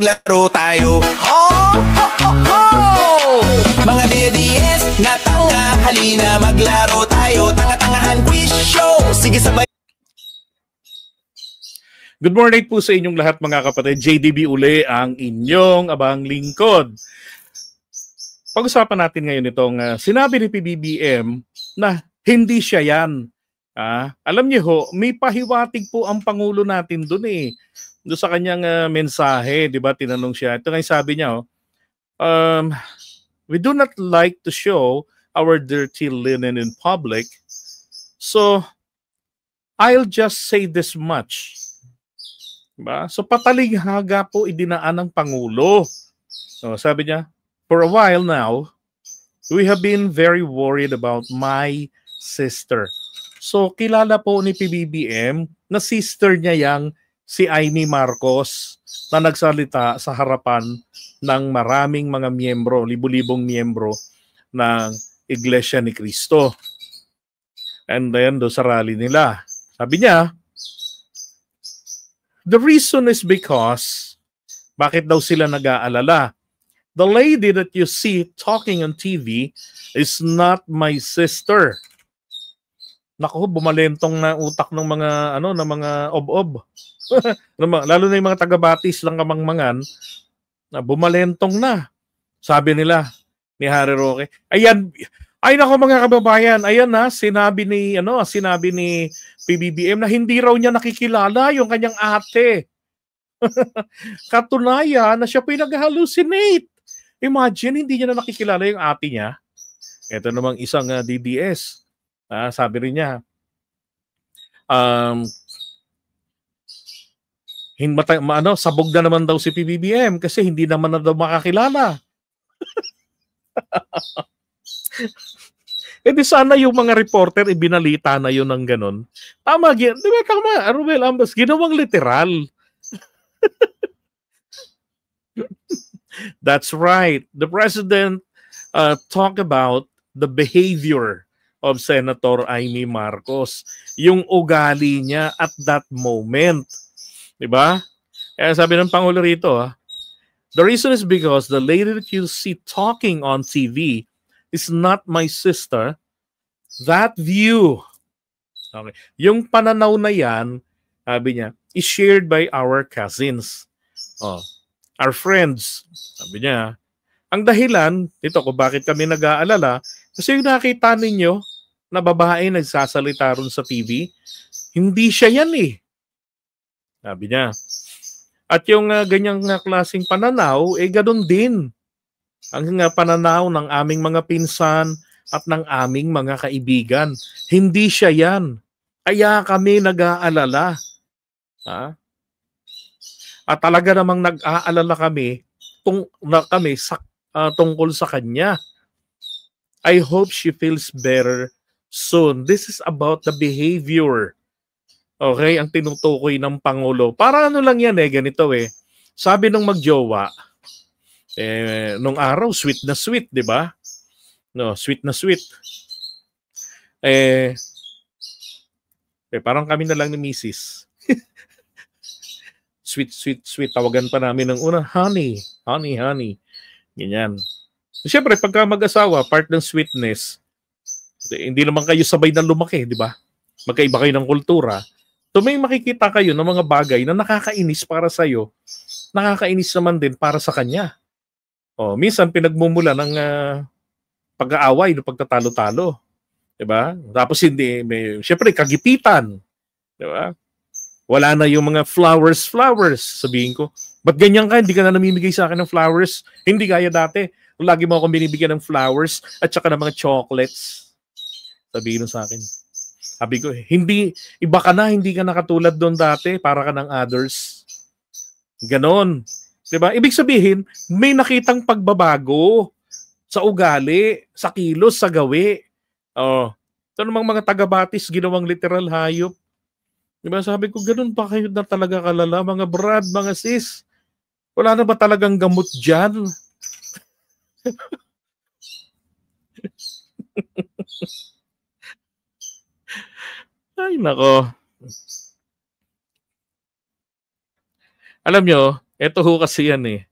Maglaro tayo. Oh, ho, ho, ho! Mga DDS na tanga, halina maglaro tayo. Tanga-tangahan quiz show. Sige sabay. Good morning po sa inyong lahat mga kapatid. JDB uli ang inyong abang lingkod. Pag-usapan natin ngayon itong sinabi ni PBBM na hindi siya yan. Alam niyo ho, may pahiwatig po ang Pangulo natin doon eh. Doon sa kanyang mensahe, di ba, tinanong siya. Ito nga yung sabi niya, we do not like to show our dirty linen in public, so I'll just say this much. Diba? So patalighaga po idinaan ng Pangulo. So, sabi niya, for a while now, we have been very worried about my sister. So kilala po ni PBBM na sister niya yang si Amy Marcos na nagsalita sa harapan ng maraming mga miyembro, libu-libong miyembro ng Iglesia ni Cristo. And then do sa rally nila. Sabi niya, the reason is because, bakit daw sila nag-aalala? The lady that you see talking on TV is not my sister. Naku, bumalentong na utak ng mga ng mga ob-ob. Lalo na yung mga taga-Batis ng Kamangmangan na bumalentong na. Sabi nila ni Harry Roque, ayan, ay nako mga kababayan, ayan na sinabi ni PBBM na hindi raw niya nakikilala yung kanyang ate. Katunayan na siya pinag-hallucinate. Imagine, hindi niya na nakikilala yung ate niya. Ito namang isang DDS. Sabi rin niya, sabog na naman daw si PBBM kasi hindi naman na daw makakilala. E di sana yung mga reporter ibinalita na yun ng ganun. Tama, di ba tama, Ruel Ambas, ginawang literal. That's right. The president talked about the behavior of Senator Amy Marcos. Yung ugali niya at that moment. Diba? Kaya sabi ng Pangulo rito, the reason is because the lady that you see talking on TV is not my sister. That view, okay, yung pananaw na yan, sabi niya, is shared by our cousins. Our friends. Sabi niya, ang dahilan dito kung bakit kami nag-aalala, kasi yung nakita ninyo na babae nagsasalita ron sa TV, hindi siya yan eh. Sabi niya. At yung ganyang klaseng pananaw, ganun din. Ang pananaw ng aming mga pinsan at ng aming mga kaibigan. Hindi siya yan. Kaya kami nag-aalala. At talaga namang nag-aalala kami tungkol sa kanya. I hope she feels better soon. This is about the behavior. Okay, ang tinutukoy ng Pangulo. Para lang yan ganito eh. Sabi nung magjowa, nung araw, sweet na sweet, di ba? No, sweet na sweet. Parang kami na lang ni Mrs. Sweet, sweet, sweet. Tawagan pa namin ng una, honey, honey, honey. Ganyan. Siyempre, pagka mag-asawa, part ng sweetness, hindi naman kayo sabay na lumaki, di ba? Magkaiba kayo ng kultura. So may makikita kayo ng mga bagay na nakakainis para sa'yo, nakakainis naman din para sa kanya. Minsan pinagmumula ng pag-aaway, ng pagtatalo-talo. Diba? Tapos hindi, siyempre kagipitan. Diba? Wala na yung mga flowers. Sabihin ko, ba't ganyan ka? Hindi ka na namimigay sa akin ng flowers. Hindi gaya dati. Lagi mo akong binibigyan ng flowers at saka ng mga chocolates. Sabihin mo sa akin. Sabi ko, iba ka na, hindi ka nakatulad doon dati, para ka ng others. Ganon. Diba? Ibig sabihin, may nakitang pagbabago sa ugali, sa kilos, sa gawi. Ito namang mga taga-Batis, ginawang literal hayop. Diba? Sabi ko, ganon pa kayo na talaga kalala, mga brad, mga sis. Wala na ba talagang gamot dyan? Ay, nako. Alam nyo, Ito ho kasi yan eh.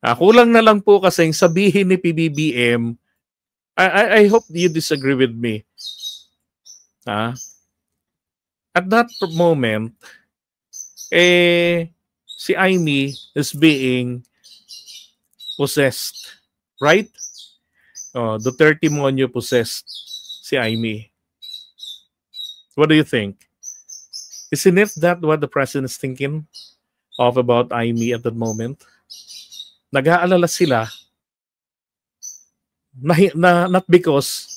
Kulang na lang po kasi sabihin ni PBBM, I hope you disagree with me. At that moment, si Amy is being possessed. Right? Duterte Monyo possessed si Amy. What do you think? Isn't it that what the president is thinking of about Amy at that moment? Nag-aalala sila not because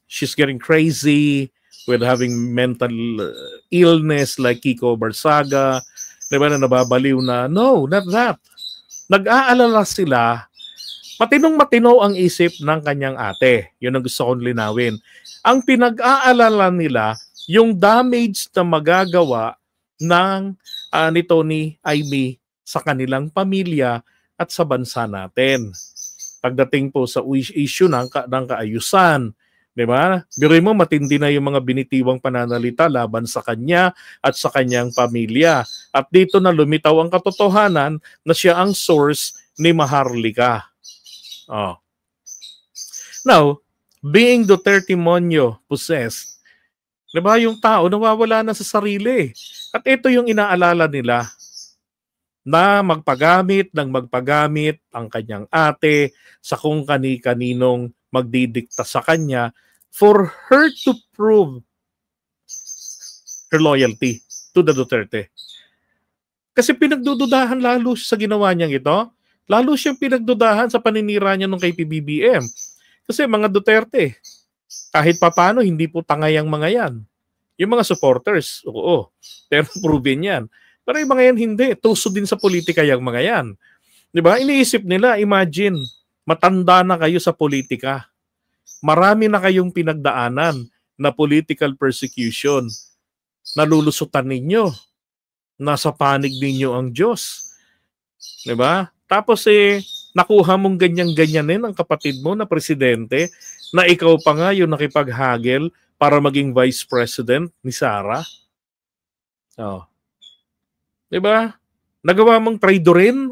she's getting crazy with having mental illness like Kiko Barsaga, diba, na nababaliw na. No, not that. Nag-aalala sila. Matinong-matino ang isip ng kanyang ate. Yun ang gusto kong linawin. Ang pinag-aalala nila, yung damage na magagawa ng nito ni Amy sa kanilang pamilya at sa bansa natin. Pagdating po sa issue ng kaayusan, di ba? Biruin mo, matindi na yung mga binitiwang pananalita laban sa kanya at sa kanyang pamilya. At dito na lumitaw ang katotohanan na siya ang source ni Maharlika. Now, being Duterte Monyo possessed, di ba, yung tao nawawala na sa sarili. At ito yung inaalala nila, na magpagamit ang kanyang ate sa kung kani-kaninong magdidikta sa kanya for her to prove her loyalty to the Duterte. Kasi pinagdududahan lalo sa ginawa niyang ito. Lalo siyang pinagdudahan sa paninira niya nung kay PBBM. Kasi mga Duterte, kahit papano, hindi po tangay ang mga yan. Yung mga supporters, oo. Pero proven yan. Pero yung mga yan hindi. Tuso din sa politika yung mga yan. Diba? Iniisip nila, imagine, matanda na kayo sa politika. Marami na kayong pinagdaanan na political persecution. Nalulusutan ninyo. Nasa panig ninyo ang Diyos. Diba? Tapos nakuha mong ganyan-ganyanin ang kapatid mo na presidente na ikaw pa nga yung nakipaghagel para maging vice president ni Sara. Diba? Nagawa mong traidorin.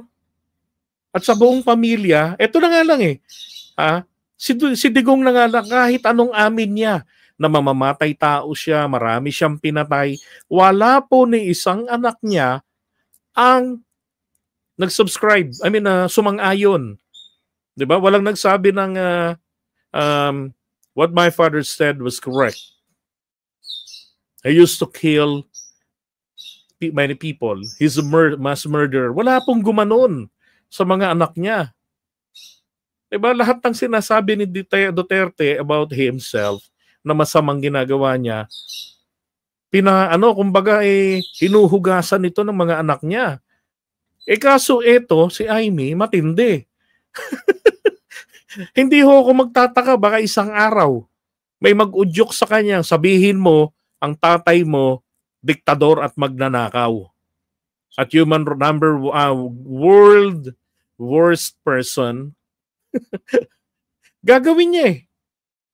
At sa buong pamilya, eto na nga lang si Digong na nga lang, kahit anong amin niya, na mamamatay tao siya, marami siyang pinatay, wala po ni isang anak niya ang nag-subscribe, sumang-ayon. Diba? Walang nagsabi ng what my father said was correct. I used to kill many people. He's a mass murderer. Wala pong gumanon sa mga anak niya. Diba? Lahat ng sinasabi ni Duterte about himself na masamang ginagawa niya, hinuhugasan ito ng mga anak niya. Kaso ito, si Amy, matindi. Hindi ho ako magtataka, baka isang araw may mag-udyok sa kanya, sabihin mo, ang tatay mo, diktador at magnanakaw. At world worst person, gagawin niya eh.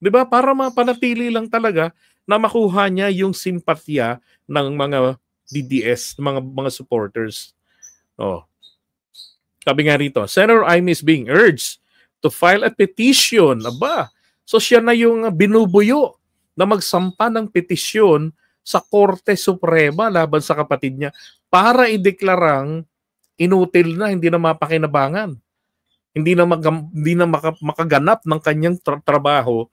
Diba? Para mapanatili lang talaga na makuha niya yung simpatya ng mga DDS, mga supporters. Sabi nga rito, Senator Amy is being urged to file a petition. Aba, so siya na yung binubuyo na magsampa ng petisyon sa Korte Suprema laban sa kapatid niya para ideklarang inutil na, hindi na mapakinabangan. Hindi na makaganap ng kanyang trabaho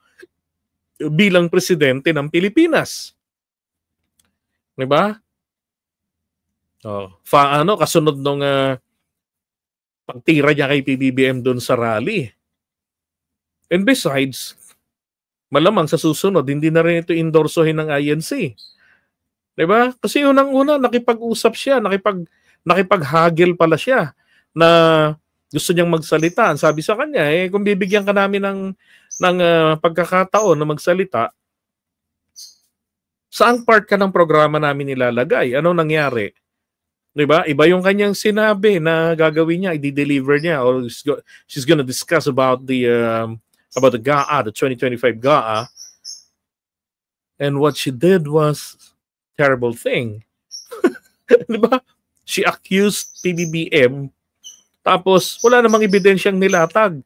bilang presidente ng Pilipinas. Diba? Kasunod nung pagtira niya kay PBBM doon sa rally. And besides, malamang sa susunod, hindi na rin ito endorsohin ng INC. Diba? Kasi unang-una, nakipag-usap siya, nakipaghagil pala siya na gusto niyang magsalita. Sabi sa kanya, kung bibigyan ka namin ng pagkakataon na magsalita, saang part ka ng programa namin nilalagay? Ano nangyari? Diba? Iba yung kanyang sinabi na gagawin niya, i-deliver niya, or she's gonna discuss about the GAA, the 2025 GAA. And what she did was terrible thing. Diba? She accused PBBM, tapos wala namang ebidensyang nilatag.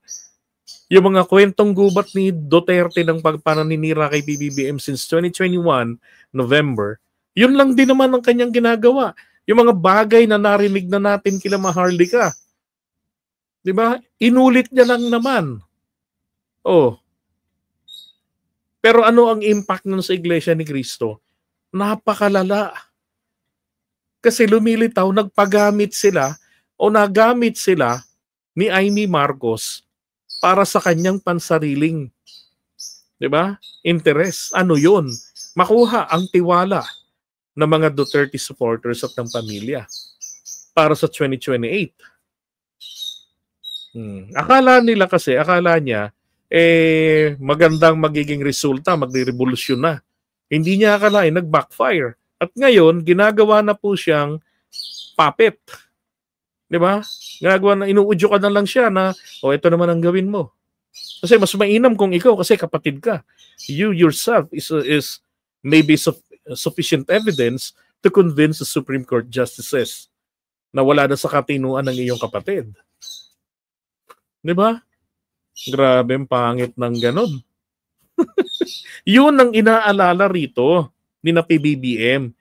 Yung mga kwentong gubat ni Duterte ng pagpananinira kay PBBM since 2021, November, yun lang din naman ang kanyang ginagawa. Yung mga bagay na narinig na natin kila Maharlika. Di ba? Inulit niya lang naman. Oh. Pero ano ang impact nun sa Iglesia ni Cristo? Napakalala. Kasi lumilitaw, nagpagamit sila o nagamit sila ni Amy Marcos para sa kanyang pansariling, 'di ba? Interest. Ano 'yun? Makuha ang tiwala ng mga Duterte supporters at ng pamilya para sa 2028. Akala niya magandang magiging resulta, magre-revolusyon na. Hindi niya akalain, nag-backfire. At ngayon, ginagawa na po siyang puppet. 'Di ba? Ginagawa na, inuudyo ka na lang siya na, ito naman ang gawin mo. Kasi mas mainam kung ikaw kasi kapatid ka. You yourself is maybe sufficient evidence to convince the Supreme Court justices na wala na sa katinuan ng iyong kapatid. 'Di ba? Grabe, ang pangit ng ganon. Yun ang inaalala rito ni na PBBM.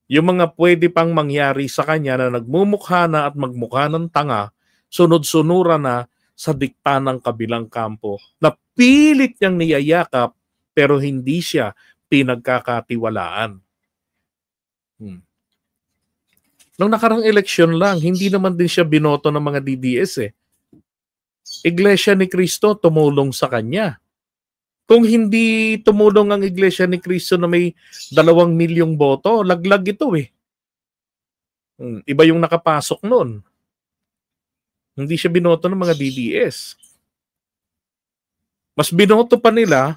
Yung mga pwede pang mangyari sa kanya na nagmumukha na at magmukha ng tanga, sunod-sunura na sa dikta ng kabilang kampo na pilit niyang niyayakap pero hindi siya pinagkakatiwalaan. Nung nakarang eleksyon lang, hindi naman din siya binoto ng mga DDS eh. Iglesia ni Cristo tumulong sa kanya. Kung hindi tumulong ang Iglesia ni Cristo na may 2 milyong boto, laglag ito eh. Iba yung nakapasok noon. Hindi siya binoto ng mga DDS. Mas binoto pa nila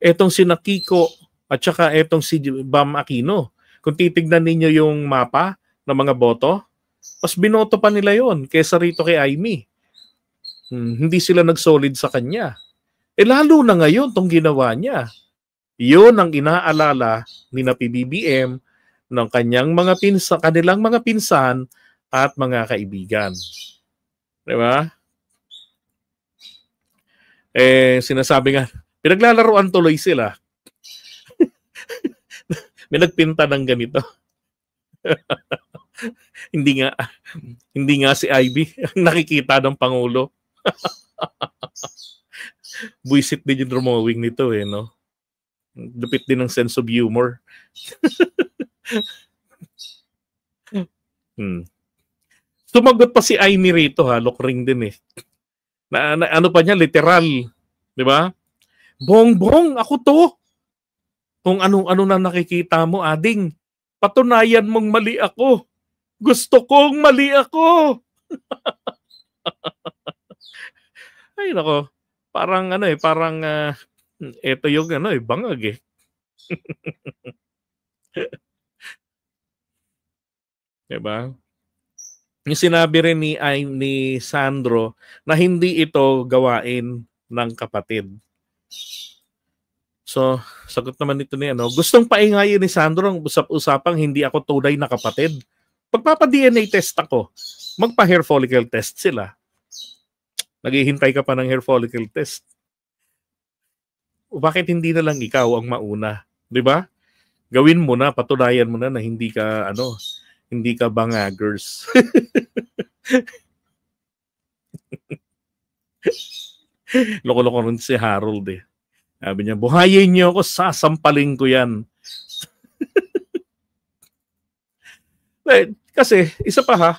etong si Kiko at saka etong si Bam Aquino. Kung titignan ninyo yung mapa ng mga boto, mas binoto pa nila yon kaysa rito kay Amy. Hindi sila nagsolid sa kanya. Lalo na ngayon tong ginawa niya. Yun ang inaalala ni na PBBM ng kanilang mga pinsan at mga kaibigan. Diba? Sinasabi nga, pinaglalaroan tuloy sila. May nagpinta ng ganito. hindi nga si Ivy ang nakikita ng Pangulo. Buisit din yung drawing nito eh, no? Lupit din ng sense of humor. Sumagot pa si Amy rito ha, lokring din eh. Na ano pa niya, literal. Di ba? Bongbong, ako to. Kung ano na nakikita mo, ading, patunayan mong mali ako. Gusto kong mali ako. Ay nako, parang ito yung bangag eh. Diba? Yung sinabi rin ni Sandro na hindi ito gawain ng kapatid. So, sagot naman nito ni gustong paingayin ni Sandro ang usap-usapang hindi ako tunay na kapatid. Pagpapa-DNA test ako, magpa-hair follicle test sila. Naghihintay ka pa ng hair follicle test. Bakit hindi na lang ikaw ang mauna? 'Di ba? Gawin mo na, patunayan mo na hindi ka bangagers. Loko-loko rin si Harold eh. Sabi niya, buhayin niyo ako, sasampaling ko yan. Kasi, isa pa ha,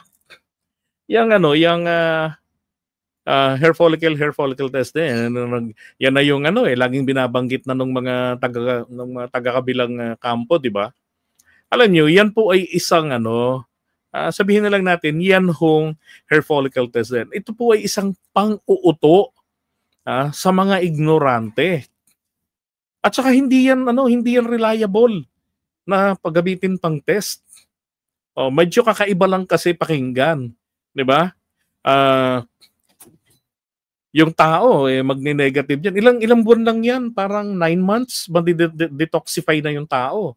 yung hair follicle test din. Yan na yung laging binabanggit na ng mga taga-kabilang kampo, di ba? Alam niyo, yan po ay isang sabihin na lang natin, yan hong hair follicle test din. Ito po ay isang pang-uuto sa mga ignorante. At saka hindi yan reliable na paggamitin pang test. Medyo kakaiba lang kasi pakinggan, 'di ba? Yung tao magne-negative yan. Ilang buwan lang yan, parang 9 months detoxify na yung tao.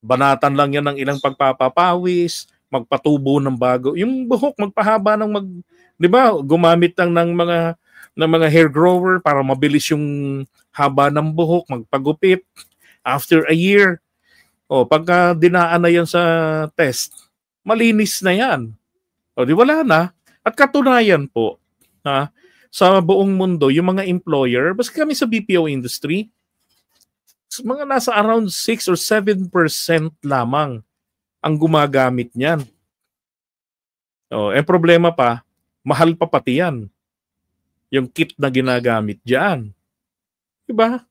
Banatan lang yan ng ilang pagpapapawis, magpatubo ng bago. Yung buhok, magpahaba ng 'di ba? Gumamit lang ng mga hair grower para mabilis yung haba ng buhok, magpagupit after a year. O pagka dinaan na yan sa test, malinis na yan. O di wala na. At katunayan po, sa buong mundo, yung mga employer, basta kami sa BPO industry, mga nasa around 6 or 7% lamang ang gumagamit niyan. Problema pa, mahal pa pati yan. Yung kit na ginagamit diyan. Diba?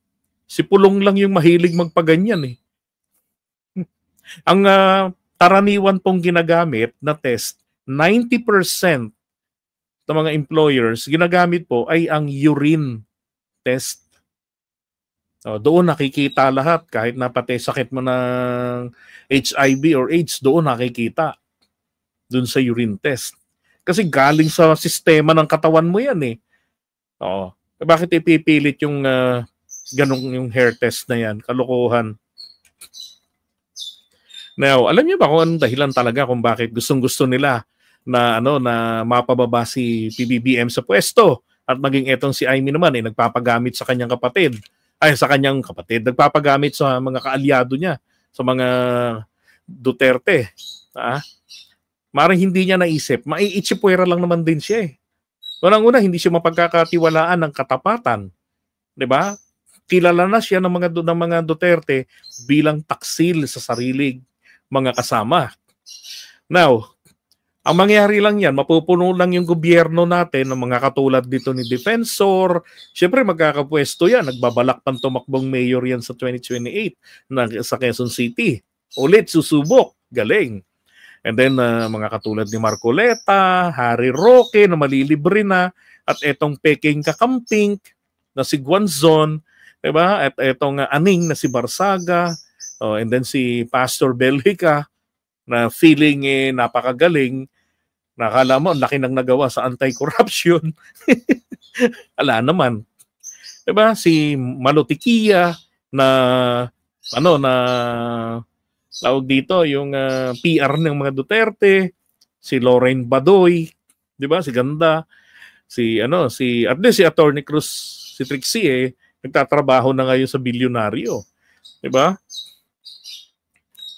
Si Pulong lang yung mahilig magpaganyan eh. Ang karaniwan pong ginagamit na test, 90% ng mga employers ginagamit po ay ang urine test. Doon nakikita lahat, kahit na pati sakit mo ng HIV or AIDS, doon nakikita. Doon sa urine test. Kasi galing sa sistema ng katawan mo yan eh. Bakit ipipilit yung ganong yung hair test na yan? Kalokohan. Now, alam niyo ba kung anong dahilan talaga kung bakit gustong-gusto nila na na mapababa si PBBM sa pwesto at maging etong si Amy naman nagpapagamit sa kanyang kapatid. Nagpapagamit sa mga kaalyado niya, sa mga Duterte. Maring hindi niya naisip, maiitsipwera lang naman din siya eh. Unang-una, hindi siya mapagkakatiwalaan ng katapatan. 'Di ba? Kilala na siya ng mga Duterte bilang taksil sa sariling mga kasama. Now, ang mangyari lang yan, mapupuno lang yung gobyerno natin ng mga katulad dito ni Defensor. Siyempre, magkakapwesto yan. Nagbabalak pang tumakbong mayor yan sa 2028 sa Quezon City. Ulit, susubok. Galing. And then, mga katulad ni Marcoleta, Harry Roque na malilibre na, at etong Peking Kakamping na si Guanzon, diba? At etong Aning na si Barsaga, and then si Pastor Belhica na feeling napakagaling. Nakala mo, laki nang nagawa sa anti-corruption. Ala naman. Diba? Si Malotikia na tawag dito, yung PR ng mga Duterte, si Lorraine Badoy, 'di ba? Si Ganda, at least si Attorney Cruz, si Trixie nagtatrabaho na ngayon sa bilyonaryo, 'di ba?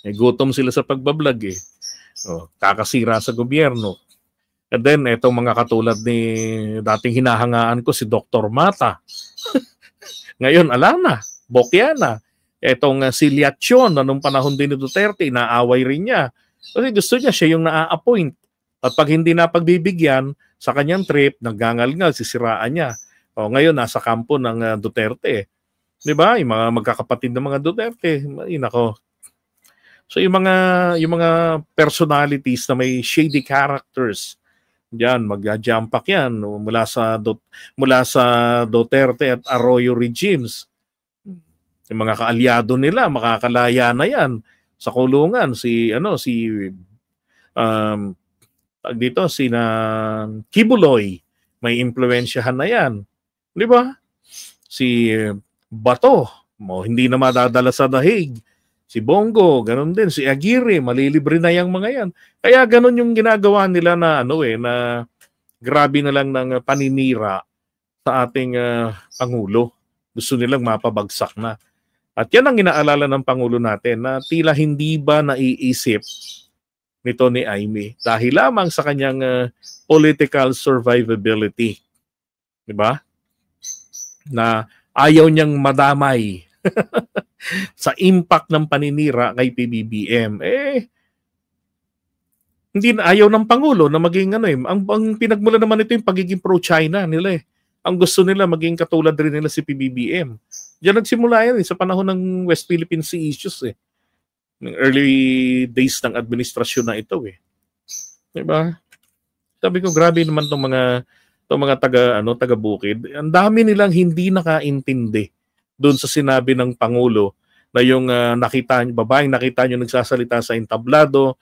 Gutom sila sa pagbablog eh. Kakasira sa gobyerno. And then etong mga katulad ni dating hinahangaan ko si Dr. Mata. Ngayon alana, bokya na. Etong si Liachon, nung panahon din ni Duterte, inaaway rin niya. Kasi gusto niya siya yung na-appoint. At pag hindi na pagbibigyan, sa kanyang trip, naggangal-ngal, sisiraan niya. Ngayon, nasa kampo ng Duterte. Di ba? Yung mga magkakapatid ng mga Duterte. Nako. So yung mga personalities na may shady characters, diyan mag-jumpak yan mula sa Duterte at Arroyo regimes. Yung mga kaalyado nila, makakalaya na yan sa kulungan. Si Kibuloy, may impluwensyahan na yan. Di ba? Si Bato, hindi na madadala sa dahig. Si Bongo, ganun din. Si Aguirre, malilibre na yung mga yan. Kaya ganun yung ginagawa nila na na grabe na lang ng paninira sa ating Pangulo. Gusto nilang mapabagsak na. At yan ang inaalala ng Pangulo natin na tila hindi ba naiisip nito ni Amy dahil lamang sa kanyang political survivability. Diba? Na ayaw niyang madamay sa impact ng paninira kay PBBM. Hindi na ayaw ng Pangulo na maging ang pinagmula naman ito yung pagiging pro-China nila eh. Ang gusto nila maging katulad rin nila si PBBM. Diyan nagsimula yan sa panahon ng West Philippine Sea issues eh. Ng early days ng administrasyon na ito eh. Diba? Sabi ko, grabe naman tong mga taga-bukid. Ang dami nilang hindi nakaintindi doon sa sinabi ng Pangulo na yung babaeng nakita nyo nagsasalita sa entablado,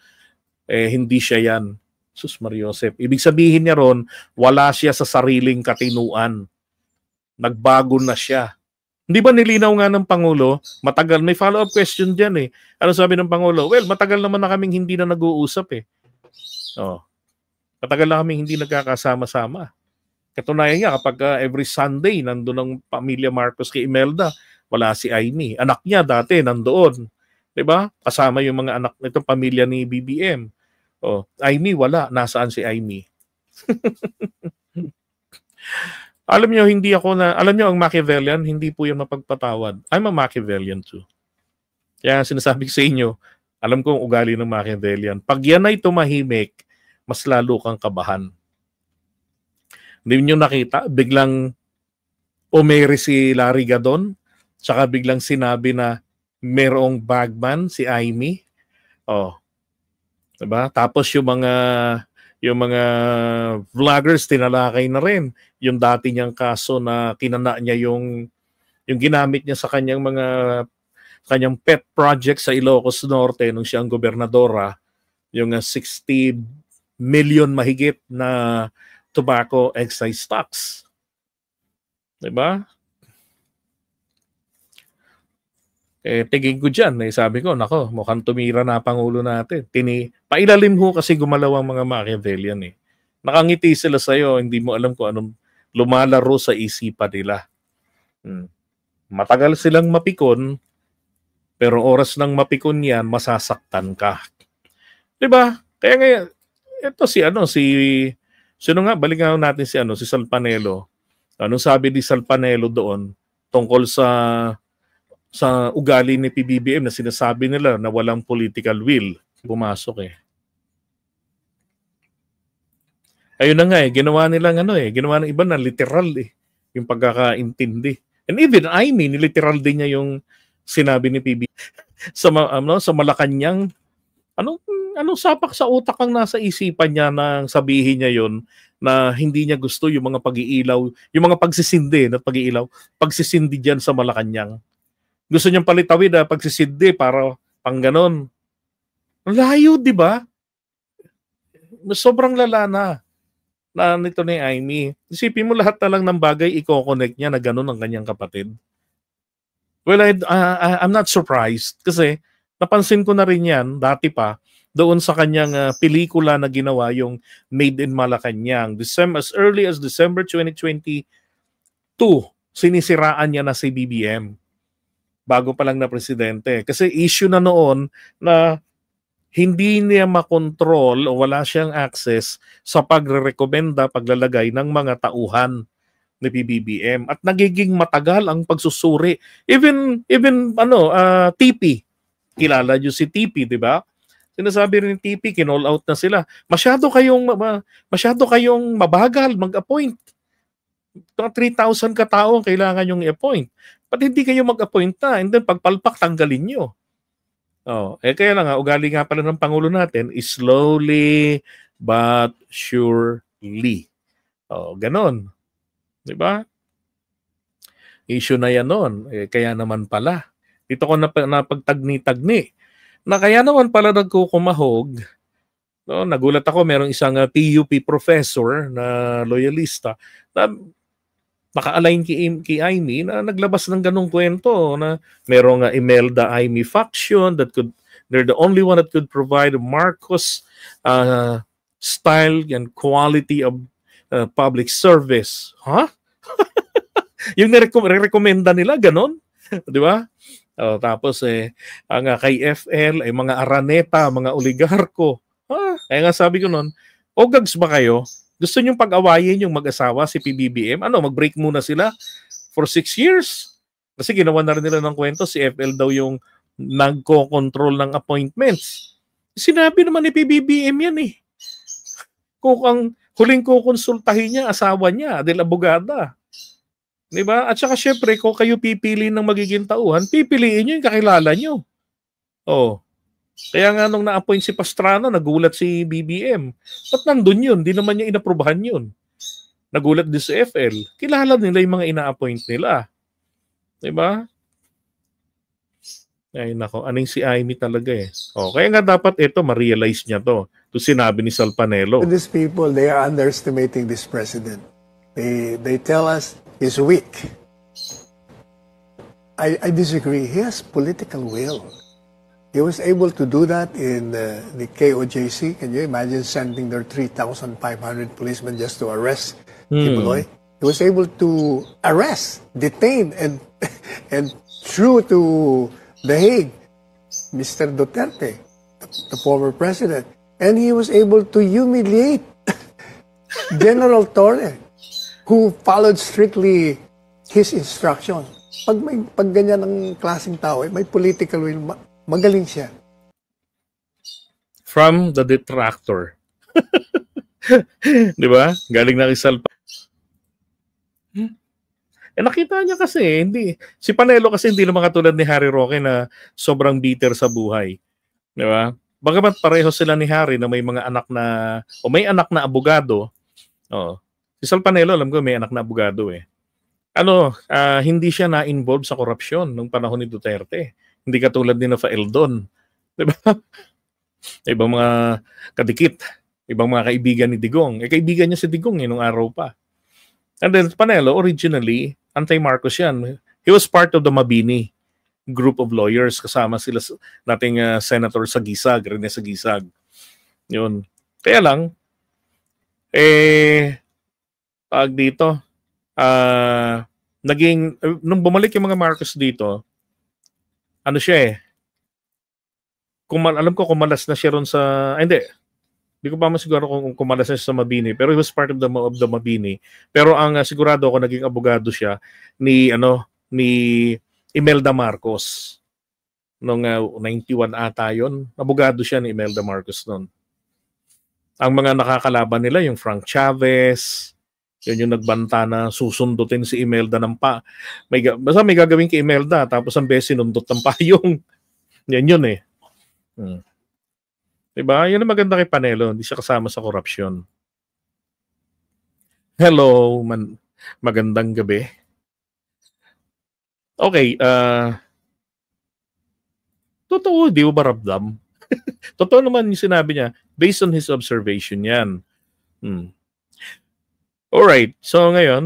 hindi siya yan. Sus Mariosep. Ibig sabihin niya ron, wala siya sa sariling katinuan. Nagbago na siya. Hindi ba nilinaw nga ng Pangulo, matagal, may follow-up question dyan eh. Ano sabi ng Pangulo? Well, matagal naman na kaming hindi na nag-uusap eh. Oh, matagal na kami hindi nagkakasama-sama. Katunayan nga, kapag every Sunday, nandun ang pamilya Marcos kay Imelda, wala si Aimee. Anak niya dati, nandoon. Diba? Kasama yung mga anak nitong pamilya ni BBM. Oh, Aimee, wala. Nasaan si Aimee? Alam niyo, alam niyo ang Machiavellian, hindi po yung mapagpatawad. I'm a Machiavellian too. Kaya sinasabi ko sa inyo, alam ko ang ugali ng Machiavellian. Pag yan ay tumahimik, mas lalo kang kabahan. Hindi niyo nakita, biglang umere si Larry Gadon, saka biglang sinabi na merong bagman, si Aimee. Oh. Diba? Tapos yung mga vloggers tinalakay na rin yung dati niyang kaso na kinana niya yung ginamit niya sa kanyang pet project sa Ilocos Norte nung siya ang gobernadora, yung 60 million mahigit na tobacco excise tax. Diba? Tingin ko dyan, sabi ko, nako, mukhang tumira na Pangulo natin. Pailalim ho kasi gumalaw ang mga Machiavellian eh. Nakangiti sila sa'yo, hindi mo alam kung anong lumalaro sa isipan nila. Matagal silang mapikon, pero oras ng mapikon yan, masasaktan ka. Diba? Kaya nga, ito sino nga, balikan natin si Salpanelo. Anong sabi ni Salpanelo doon tungkol sa ugali ni PBBM na sinasabi nila na walang political will? Pumasok eh. Ayun na nga ginawa nilang ginawa ng iba na literal yung pagkakaintindi. And even Aimee, niliteral din niya yung sinabi ni PBBM sa Malacanang. Anong sapak sa utak ang nasa isipan niya nang sabihin niya yon na hindi niya gusto yung mga pag-iilaw, yung mga pagsisindi na pag-iilaw, pagsisindi diyan sa Malacanang. Gusto niyang palitawid pagsisindi para pang ganon. Layo, di ba? Sobrang lala na nito ni Aimee. Isipin mo lahat na lang ng bagay i-connect niya na ganon ang kanyang kapatid. Well, I'm not surprised kasi napansin ko na rin yan dati pa doon sa kanyang pelikula na ginawa, yung Made in Malacanang. As early as December 2022, sinisiraan niya na si BBM bago pa lang na presidente. Kasi issue na noon na hindi niya makontrol o wala siyang access sa pagre-rekomenda, paglalagay ng mga tauhan ni PBBM. At nagiging matagal ang pagsusuri. Even TP. Kilala niyo si TP, di ba? Sinasabi rin ni TP, kinall out na sila. Masyado kayong mabagal mag-appoint. 3,000 katao ang kailangan yung i-appoint. Pati hindi kayo mag-appoint na, and then pagpalpak, tanggalin nyo. Kaya lang ugali nga pala ng Pangulo natin is slowly but surely. Ganon. Diba? Issue na yan noon. Kaya naman pala. Dito ko napagtagni-tagni. Na kaya naman pala nagkukumahog. Nagulat ako, merong isang PUP professor na loyalista na naka-align kay Aimee na naglabas ng ganong kwento na merong Imelda Aimee faction they're the only one that could provide Marcos style and quality of public service. Huh? Yung nirekomenda nila, ganon? Di ba? Tapos ang kay FL ay mga araneta, mga oligarko. Kaya nga sabi ko noon, gags ba kayo? Gusto niyong pag-awayin yung mag-asawa, si PBBM? Mag-break muna sila for 6 years? Kasi ginawa na rin nila ng kwento, si FL daw yung nagko-control ng appointments. Sinabi naman ni PBBM yan eh. Kung ang huling kukonsultahin niya, asawa niya, dahil abogada. Diba? At saka syempre, kung kayo pipili ng magiging tauhan, pipiliin nyo yung kakilala nyo. Kaya nga nung na-appoint si Pastrana, nagulat si BBM. Ba't nandun yun? Di naman niya inaprubahan yun. Nagulat din si FL. Kilala nila yung mga ina-appoint nila. Diba? Ay nako, aning si Aimee talaga eh. Kaya nga dapat ito, ma-realize niya to. Ito sinabi ni Salpanelo. These people, they are underestimating this president. They tell us he's weak. I disagree. He has political will. He was able to do that in the KOJC. Can you imagine sending their 3,500 policemen just to arrest Kibuloy? He was able to arrest, detain, and through to The Hague, Mr. Duterte, the former president. And he was able to humiliate General Torre, who followed strictly his instructions. Pag ganyan ang klaseng tao, may political will, magaling siya. From the detractor. Di ba? Galing na Rizal pa. Nakita niya kasi, si Panelo kasi hindi naman katulad ni Harry Roque na sobrang bitter sa buhay. Di ba? Bagamat pareho sila ni Harry na may mga anak na, o may anak na abogado. Si Sal Panelo, alam ko may anak na abogado eh. Hindi siya na-involved sa korupsyon nung panahon ni Duterte. Hindi katulad ni Rafael Don. Diba? Ibang mga kadikit, ibang mga kaibigan ni Digong. Kaibigan niya si Digong nung araw pa. And then Panelo, originally, anti-Marcos yan. He was part of the Mabini group of lawyers. Kasama sila nating Senator Sagisag, Rene Sagisag. Yun. Kaya lang, pag dito, nung bumalik yung mga Marcos dito, alam ko kumalas na siya ron sa, hindi ko pa masiguro kung kumalas na siya sa Mabini, pero he was part of the Mabini. Pero ang sigurado ako naging abogado siya ni Imelda Marcos. Nung 91 ata yun, abogado siya ni Imelda Marcos noon. Ang mga nakakalaban nila, yung Frank Chavez, yun yung nagbanta na susundutin si Imelda ng basta may gagawin kay Imelda, tapos ang beses sinundot ng payong. Yan eh. Diba? Yan ang maganda kay Panelo. Hindi siya kasama sa korupsyon. Hello, magandang gabi. Okay, totoo, di ba ramdam? Totoo naman yung sinabi niya. Based on his observation yan. Alright, so ngayon,